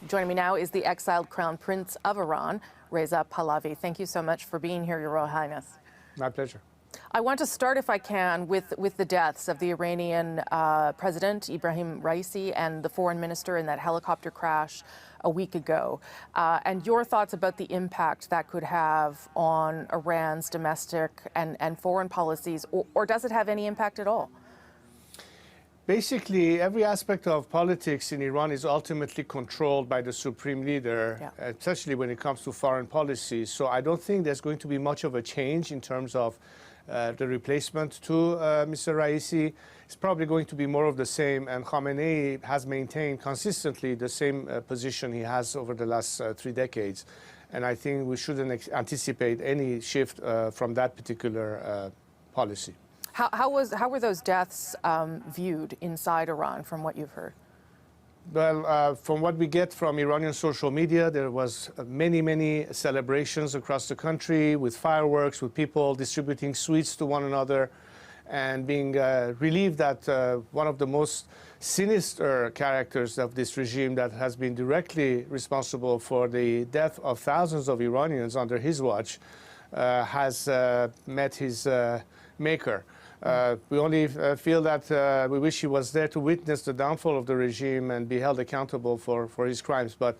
Joining me now is the exiled Crown Prince of Iran, Reża Pahlavi. Thank you so much for being here, Your Royal Highness. My pleasure. I want to start, if I can, with the deaths of the Iranian President, Ibrahim Raisi, and the foreign minister in that helicopter crash a week ago, and your thoughts about the impact that could have on Iran's domestic and foreign policies, or does it have any impact at all? Basically, every aspect of politics in Iran is ultimately controlled by the supreme leader, especially when it comes to foreign policy. So I don't think there's going to be much of a change in terms of the replacement to Mr. Raisi. It's probably going to be more of the same, and Khamenei has maintained consistently the same position he has over the last 3 decades. And I think we shouldn't anticipate any shift from that particular policy. How were those deaths viewed inside Iran, from what you've heard? Well, from what we get from Iranian social media, there was many celebrations across the country with fireworks, with people distributing sweets to one another, and being relieved that one of the most sinister characters of this regime that has been directly responsible for the death of thousands of Iranians under his watch has met his maker. We only feel that we wish he was there to witness the downfall of the regime and be held accountable for his crimes. But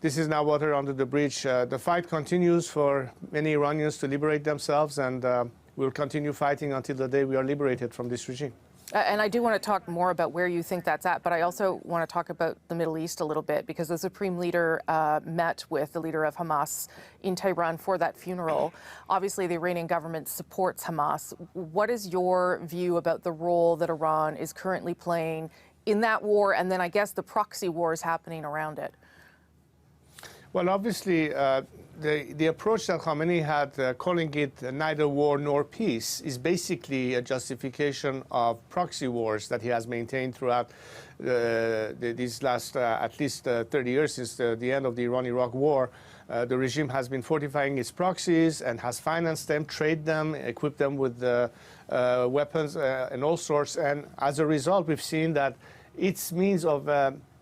this is now water under the bridge. The fight continues for many Iranians to liberate themselves, and we'll continue fighting until the day we are liberated from this regime. And I do want to talk more about where you think that's at, but I also want to talk about the Middle East a little bit, because the Supreme Leader met with the leader of Hamas in Tehran for that funeral. Obviously, the Iranian government supports Hamas. What is your view about the role that Iran is currently playing in that war, and then I guess the proxy wars happening around it? Well, obviously, the approach that Khamenei had, calling it neither war nor peace, is basically a justification of proxy wars that he has maintained throughout these last at least 30 years since the end of the Iran-Iraq war. The regime has been fortifying its proxies and has financed them, traded them, equipped them with weapons and all sorts. And as a result, we've seen that its means of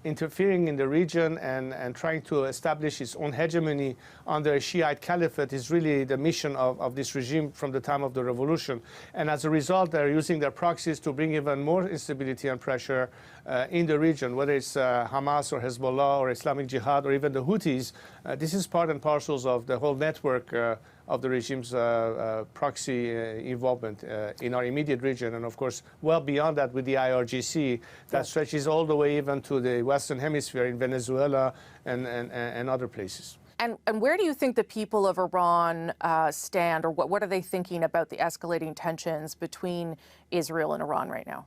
interfering in the region and trying to establish its own hegemony under a Shiite caliphate is really the mission of this regime from the time of the revolution. And as a result, they're using their proxies to bring even more instability and pressure in the region, whether it's Hamas or Hezbollah or Islamic Jihad or even the Houthis. This is part and parcels of the whole network of the regime's proxy involvement in our immediate region, and of course well beyond that with the IRGC that stretches all the way even to the Western Hemisphere in Venezuela and other places. And where do you think the people of Iran stand, or what are they thinking about the escalating tensions between Israel and Iran right now?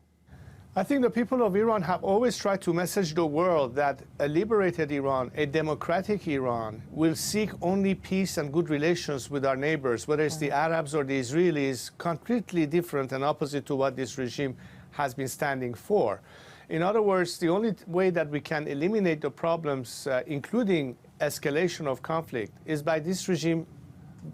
I think the people of Iran have always tried to message the world that a liberated Iran, a democratic Iran, will seek only peace and good relations with our neighbors, whether it's the Arabs or the Israelis, completely different and opposite to what this regime has been standing for. In other words, the only way that we can eliminate the problems, including escalation of conflict, is by this regime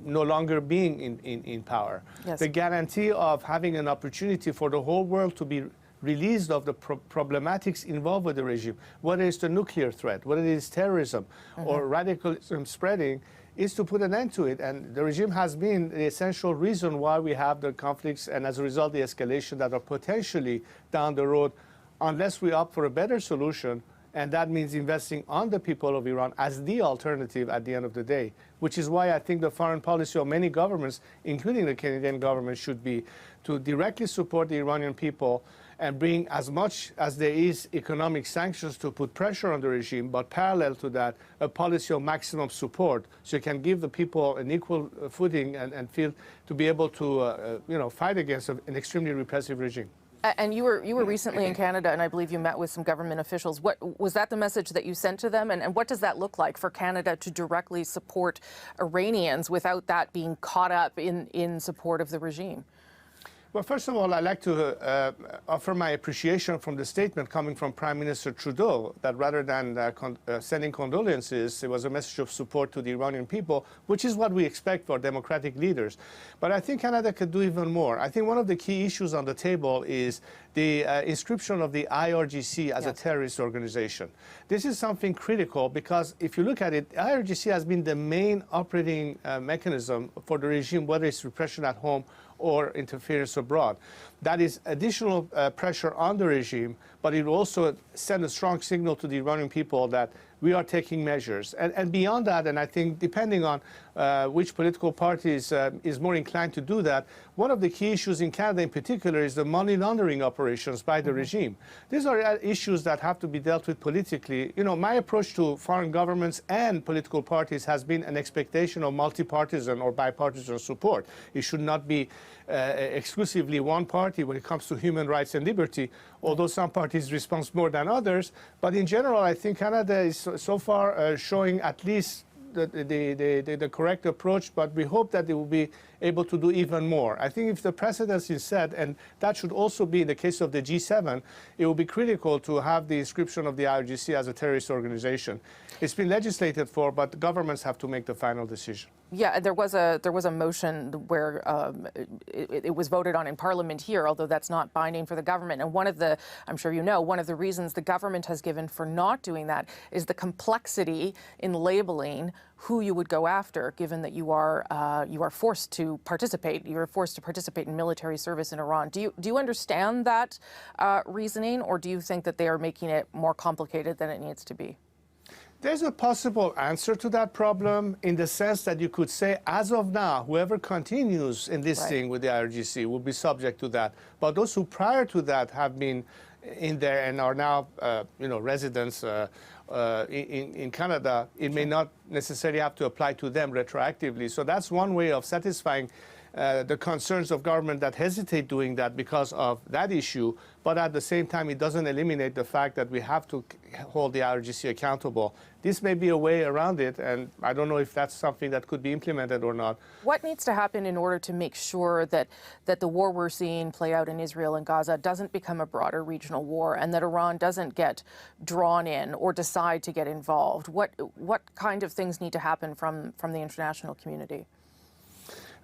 no longer being in power. Yes. The guarantee of having an opportunity for the whole world to be released of the problematics involved with the regime, whether it's the nuclear threat, whether it is terrorism or radicalism spreading, is to put an end to it. And the regime has been the essential reason why we have the conflicts and, as a result, the escalation that are potentially down the road, unless we opt for a better solution. And that means investing on the people of Iran as the alternative at the end of the day, which is why I think the foreign policy of many governments, including the Canadian government, should be to directly support the Iranian people and bring as much as there is economic sanctions to put pressure on the regime, but parallel to that, a policy of maximum support, so you can give the people an equal footing and feel to be able to fight against an extremely repressive regime. And you were recently in Canada, and I believe you met with some government officials. What was that the message that you sent to them, and what does that look like for Canada to directly support Iranians without that being caught up in support of the regime? Well, first of all, I'd like to offer my appreciation from the statement coming from Prime Minister Trudeau that rather than sending condolences, it was a message of support to the Iranian people, which is what we expect for democratic leaders. But I think Canada could do even more. I think one of the key issues on the table is the inscription of the IRGC as a terrorist organization. This is something critical because if you look at it, IRGC has been the main operating mechanism for the regime, whether it's repression at home or interference abroad. That is additional pressure on the regime, but it will also send a strong signal to the Iranian people that we are taking measures. And beyond that, and I think depending on which political party is more inclined to do that, one of the key issues in Canada in particular is the money laundering operations by the regime. These are issues that have to be dealt with politically. You know, my approach to foreign governments and political parties has been an expectation of multi-partisan or bipartisan support. It should not be exclusively one party when it comes to human rights and liberty, although some parties respond more than others. But in general, I think Canada is so far showing at least the correct approach, but we hope that they will be able to do even more. I think if the precedent is set, and that should also be in the case of the G7, it will be critical to have the inscription of the IRGC as a terrorist organization. It's been legislated for, but governments have to make the final decision. Yeah, there was a motion where it was voted on in Parliament here, although that's not binding for the government. And one of the, I'm sure you know, one of the reasons the government has given for not doing that is the complexity in labeling who you would go after, given that you are forced to participate. You are forced to participate in military service in Iran. Do you understand that reasoning, or do you think that they are making it more complicated than it needs to be? There's a possible answer to that problem in the sense that you could say, as of now, whoever continues in this thing with the IRGC will be subject to that. But those who prior to that have been in there and are now, residents in Canada, it may not necessarily have to apply to them retroactively. So that's one way of satisfying the concerns of government that hesitate doing that because of that issue, but at the same time, it doesn't eliminate the fact that we have to hold the IRGC accountable. This may be a way around it, and I don't know if that's something that could be implemented or not. What needs to happen in order to make sure that the war we're seeing play out in Israel and Gaza doesn't become a broader regional war, and that Iran doesn't get drawn in or decide to get involved? What kind of things need to happen from the international community?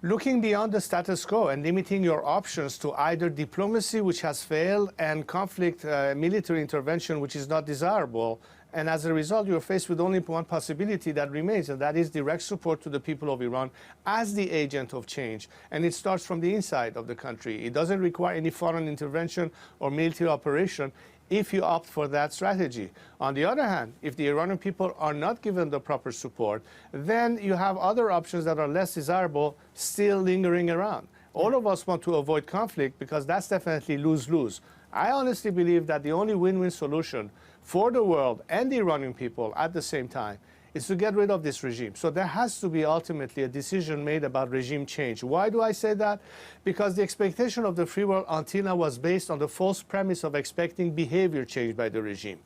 Looking beyond the status quo and limiting your options to either diplomacy, which has failed, and conflict, military intervention, which is not desirable. And as a result, you're faced with only one possibility that remains, and that is direct support to the people of Iran as the agent of change. And it starts from the inside of the country. It doesn't require any foreign intervention or military operation if you opt for that strategy. On the other hand, if the Iranian people are not given the proper support, then you have other options that are less desirable still lingering around. All of us want to avoid conflict because that's definitely lose-lose. I honestly believe that the only win-win solution for the world and the Iranian people at the same time is to get rid of this regime. So there has to be ultimately a decision made about regime change. Why do I say that? Because the expectation of the free world until now was based on the false premise of expecting behavior change by the regime.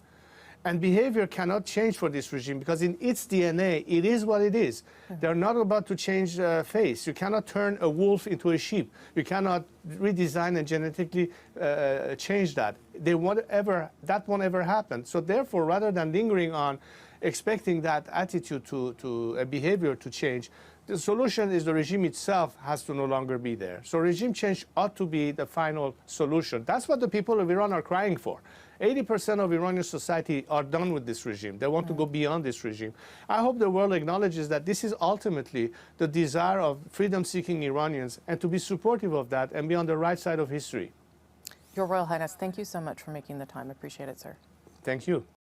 And behavior cannot change for this regime because in its DNA, it is what it is. They're not about to change face. You cannot turn a wolf into a sheep. You cannot redesign and genetically change that. That won't ever happen. So therefore, rather than lingering on expecting that attitude to a behavior to change, the solution is the regime itself has to no longer be there. So regime change ought to be the final solution. That's what the people of Iran are crying for. 80% of Iranian society are done with this regime. They want to go beyond this regime. I hope the world acknowledges that this is ultimately the desire of freedom-seeking Iranians and to be supportive of that and be on the right side of history. Your Royal Highness, thank you so much for making the time. Appreciate it, sir. Thank you.